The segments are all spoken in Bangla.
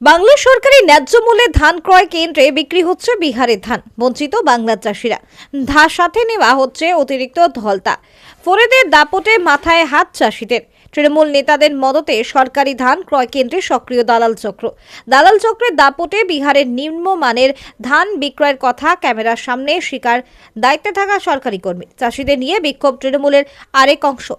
বাংলা সরকারি ন্যায্য মূল্যে ধান ক্রয় কেন্দ্রে বিক্রি হচ্ছে বিহারের ধান। বঞ্চিত বাংলার চাষিরা সাথে নেওয়া হচ্ছে অতিরিক্ত ধলতা। ফরিদের দাপটে মাথায় হাত চাষিদের। তৃণমূল নেতাদের মদতে সরকারি ধান ক্রয় কেন্দ্রে সক্রিয় দালাল চক্রের দাপটে বিহারের নিম্নমানের ধান বিক্রয়ের কথা ক্যামেরার সামনে স্বীকার দায়িত্বে থাকা সরকারি কর্মী। চাষিদের নিয়ে বিক্ষোভ তৃণমূলের আরেক অংশ।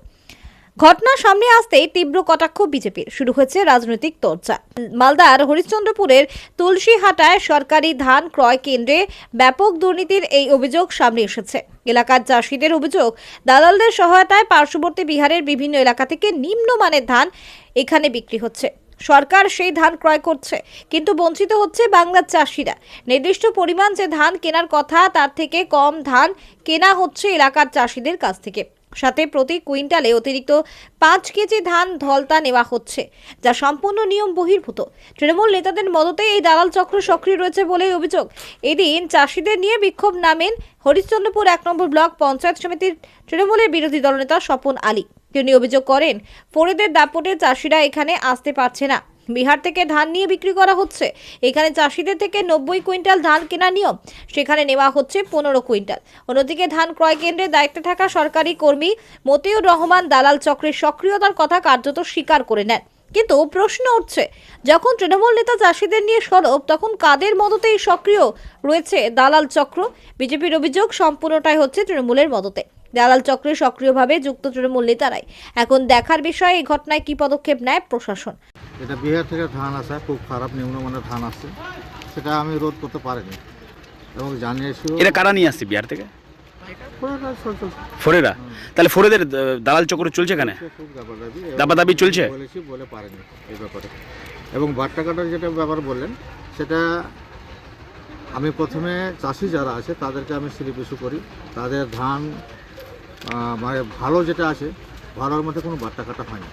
ঘটনা সামনে আসতেই তীব্র কটাক্ষ বিজেপির। শুরু হয়েছে রাজনৈতিক চর্চা। মালদার হরিশ্চন্দ্রপুরের তুলসীহাটায় সরকারি ধান ক্রয় কেন্দ্রে ব্যাপক দুর্নীতির এই অভিযোগ সামনে এসেছে। এলাকার চাষিদের অভিযোগ, দালালদের সহায়তায় পার্শ্ববর্তী বিহারের বিভিন্ন এলাকা থেকে নিম্নমানের ধান এখানে বিক্রি হচ্ছে। সরকার সেই ধান ক্রয় করছে, কিন্তু বঞ্চিত হচ্ছে বাংলার চাষিরা। নির্দিষ্ট পরিমাণ যে ধান কেনার কথা তার থেকে কম ধান কেনা হচ্ছে এলাকার চাষিদের কাছ থেকে। সাথে প্রতি কুইন্টালে অতিরিক্ত 5 কেজি ধান ধলতা নেওয়া হচ্ছে, যা সম্পূর্ণ নিয়ম বহির্ভূত। তৃণমূল নেতাদের মদতে এই দালাল চক্র সক্রিয় রয়েছে বলেই অভিযোগ। এদিন চাষিদের নিয়ে বিক্ষোভ নামেন হরিশ্চন্দ্রপুর 1 নম্বর ব্লক পঞ্চায়েত সমিতির তৃণমূলের বিরোধী দলনেতা স্বপন আলী। তিনি অভিযোগ করেন, ফরিদের দাপটে চাষিরা এখানে আসতে পারছে না। বিহার থেকে ধান নিয়ে বিক্রি করা হচ্ছে। এখানে চাষিদের থেকে 90 কুইন্টাল ধান কেনার নিয়ম, সেখানে নেওয়া হচ্ছে 15 কুইন্টাল। অন্যদিকে ধান ক্রয় কেন্দ্রে দায়িত্বে থাকা সরকারি কর্মী মতিউর রহমান দালাল চক্রের সক্রিয়তার কথা কার্যত স্বীকার করে নেন। কিন্তু প্রশ্ন উঠছে, যখন তৃণমূল নেতা চাষিদের নিয়ে সরব, তখন কাদের মদতেই সক্রিয় রয়েছে দালাল চক্র? বিজেপির অভিযোগ, সম্পূর্ণটাই হচ্ছে তৃণমূলের মদতে। দালাল চক্রে সক্রিয়ভাবে যুক্ত তৃণমূল নেতারাই। এখন দেখার বিষয় এই ঘটনায় কি পদক্ষেপ নেয় প্রশাসন। এটা বিহার থেকে ধান আসা, খুব খারাপ নিম্নমানের ধান আসছে, সেটা আমি রোধ করতে পারিনি এবং জানিয়েছি। এটা কারা নিয়ে আসছে বিহার থেকে? ফরেরা। তাহলে ফরেদের দালাল চক্র চলছে কেন? খুব দাবাদাবি চলছে বলেছি, বলে পারেনি এই ব্যাপারে। এবং বাট্টা কাটার যেটা ব্যাপার বললেন, সেটা আমি প্রথমে চাষি যারা আছে তাদেরকে আমি স্লিপ ইস্যু করি। তাদের ধান মানে ভালো যেটা আছে, ভালোর মধ্যে কোনো বাট্টা কাটা হয়নি।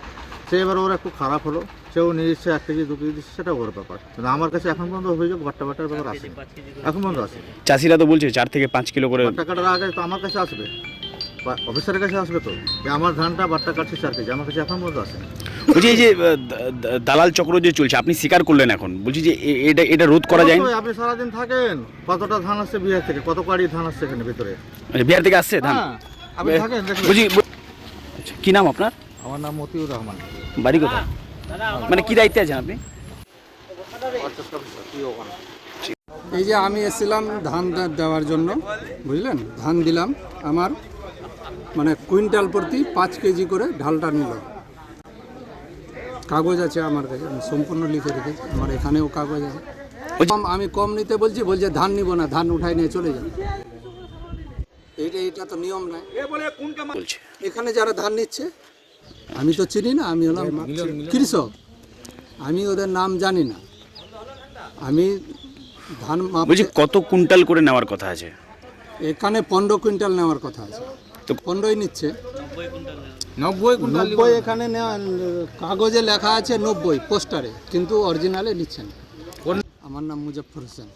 সে এবার ওরা একটু খারাপ হলো, সেও নিয়ে এসছে 1 কেজি 2 কেজি দিচ্ছে, সেটা ওর ব্যাপার। কিন্তু আমার কাছে এখন পর্যন্ত অভিযোগ বাট্টার ব্যাপার আসে, এখন পর্যন্ত আসে। চাষিরা তো বলছে 4 থেকে 5 কিলো করে বাট্টা কাটার আগে তো আমার কাছে আসবে, অফিসারের কাছে আসবে তো, যে আমার ধানটা বাট্টা কাটছে 4 কেজি, আমার কাছে এখন পর্যন্ত আসে। বলছি এই যে দালাল চক্র যে চলছে, আপনি স্বীকার করলেন, এখন বলছি যে এটা রোধ করা যায় না? আপনি সারাদিন থাকেন, কতটা ধান আসছে বিহার থেকে, কত গাড়ি ধান আসছে এখানে ভিতরে। বিহার থেকে আসছে ধান? আপনি থাকেন, বুঝি। কি নাম আপনার? আমার নাম মতিউর রহমান। বাড়ি কোথায়? মানে কি দায়িত্বে আছেন আপনি? এই যে আমি এসেছিলাম ধান দেওয়ার জন্য, বুঝলেন, ধান দিলাম। আমার মানে কুইন্টাল প্রতি 5 কেজি করে ঢালটা নিল। কাগজ আছে আমার কাছে, আমি সম্পূর্ণ লিখে রেখেছি। আমার এখানেও কাগজ আছে। আমি কম নিতে বলছি, বলছে ধান নিব না, ধান উঠাই নিয়ে চলে যাবে। এটা তো নিয়ম নয়। এখানে যারা ধান নিচ্ছে আমি তো চিনি না, আমি হলাম কৃষক, আমি ওদের নাম জানি না। আমি ধান বলছি কত কুইন্টাল করে নেওয়ার কথা আছে? এখানে 15 কুইন্টাল নেওয়ার কথা আছে, তো 15ই নিচ্ছে। 90 এখানে কাগজে লেখা আছে 90 পোস্টারে, কিন্তু অরিজিনালে নিচ্ছে না। আমার নাম মুজফর হোসেন।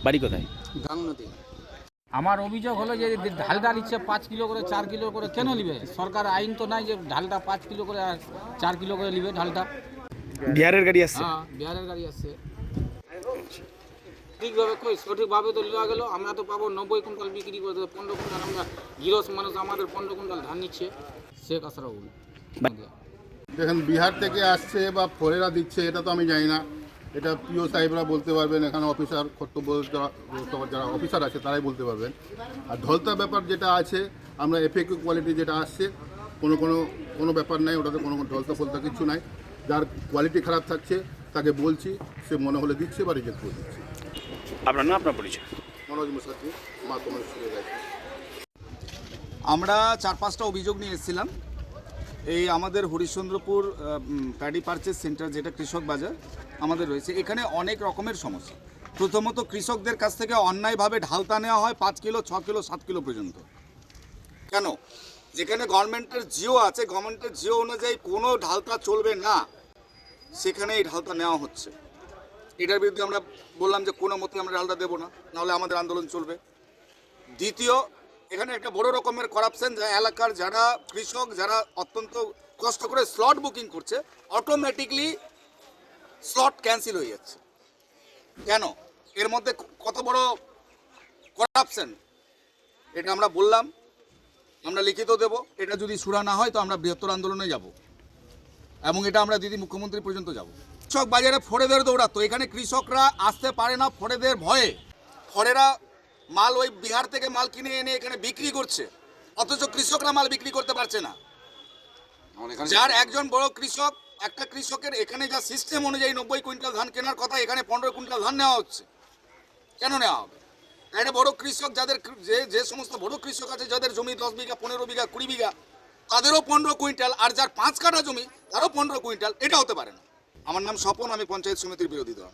বাড়ি কোথায়? গাংনদী। আমার অভিযোগ হলো যে ঢালটা নিচ্ছে 5 কিলো করে 4 কিলো করে কেন নিবে? সরকার আইন তো নাই যে ঢালটা 5 কিলো করে 4 কিলো করে নিবে ঢালটা। বিহারের গাড়ি আসছে? হ্যাঁ, বিহারের গাড়ি আসছে। ঠিকভাবে কই সঠিকভাবে তো নেওয়া গেল। আমরা তো পাবো 90 কুইন্টাল বিক্রি করে, 15 কুইন্টাল আমরা গিরস মানুষ, আমাদের 15 কুইন্টাল ধান নিচ্ছে। শেখ আশরাফুল। দেখেন, বিহার থেকে আসছে বা ফরেরা দিচ্ছে এটা তো আমি জানি না, এটা পিও সাহেবরা বলতে পারবেন, এখানে অফিসার কর্তব্য যারা অফিসার আছে তারাই বলতে পারবেন। আর ঢলতা ব্যাপার যেটা আছে, আমরা এফএকিউ কোয়ালিটি যেটা আসছে, কোনো ব্যাপার নাই, ওটাতে কোনো ঢলতা ফলতা কিছু নাই। যার কোয়ালিটি খারাপ থাকছে তাকে বলছি, সে মনে হলে দিচ্ছে বা রিজেক্ট করে দিচ্ছে। আপনার নাম, আপনার পরিচয়? মনোজ মুখার্জি, মা তোমার স্কুলে গেছে। আমরা 4-5টা অভিযোগ নিয়ে এসেছিলাম। এই আমাদের হরিশ্চন্দ্রপুর প্যাডি পারচেস সেন্টার, যেটা কৃষক বাজার আমাদের রয়েছে, এখানে অনেক রকমের সমস্যা। প্রথমত কৃষকদের কাছ থেকে অন্যায়ভাবে ঢালতা নেওয়া হয় 5 কিলো 6 কিলো 7 কিলো পর্যন্ত। কেন? যেখানে গভর্নমেন্টের জিও আছে, গভর্নমেন্টের জিও অনুযায়ী কোনো ঢালতা চলবে না, সেখানে এই ঢালতা নেওয়া হচ্ছে। এটার বিরুদ্ধে আমরা বললাম যে কোনো মতে আমরা ঢালতা দেবো না, নাহলে আমাদের আন্দোলন চলবে। দ্বিতীয়, এখানে একটা বড় রকমের করাপশন, যা এলাকার যারা কৃষক, যারা অত্যন্ত কষ্ট করে স্লট বুকিং করছে, অটোমেটিকলি স্লট ক্যান্সেল হয়ে যাচ্ছে। কেন? এর মধ্যে কত বড় করাপশন, এটা আমরা বললাম, আমরা লিখিত দেব। এটা যদি সুরা না হয় তো আমরা বৃহত্তর আন্দোলনে যাব এবং এটা আমরা দিদি মুখ্যমন্ত্রী পর্যন্ত যাব। কৃষক বাজারে ফড়েদের দৌড়াতো, এখানে কৃষকরা আসতে পারে না ফড়েদের ভয়ে। ফড়েরা মাল ওই বিহার থেকে মাল কিনে এনে এখানে বিক্রি করছে, অথচ কৃষকরা মাল বিক্রি করতে পারছে না। যার একজন বড় কৃষক, একটা কৃষকের এখানে যা সিস্টেম অনুযায়ী 90 কুইন্টাল ধান কেনার কথা, এখানে 15 কুইন্টাল ধান নেওয়া হচ্ছে। কেন নেওয়া হবে? একটা বড় কৃষক, যাদের যে সমস্ত বড় কৃষক আছে, যাদের জমি 10 বিঘা, 15 বিঘা, 20 বিঘা, তাদেরও 15 কুইন্টাল, আর যার 5 কাঠা জমি তারও 15 কুইন্টাল, এটা হতে পারে না। আমার নাম স্বপন, আমি পঞ্চায়েত সমিতির বিরোধী দল।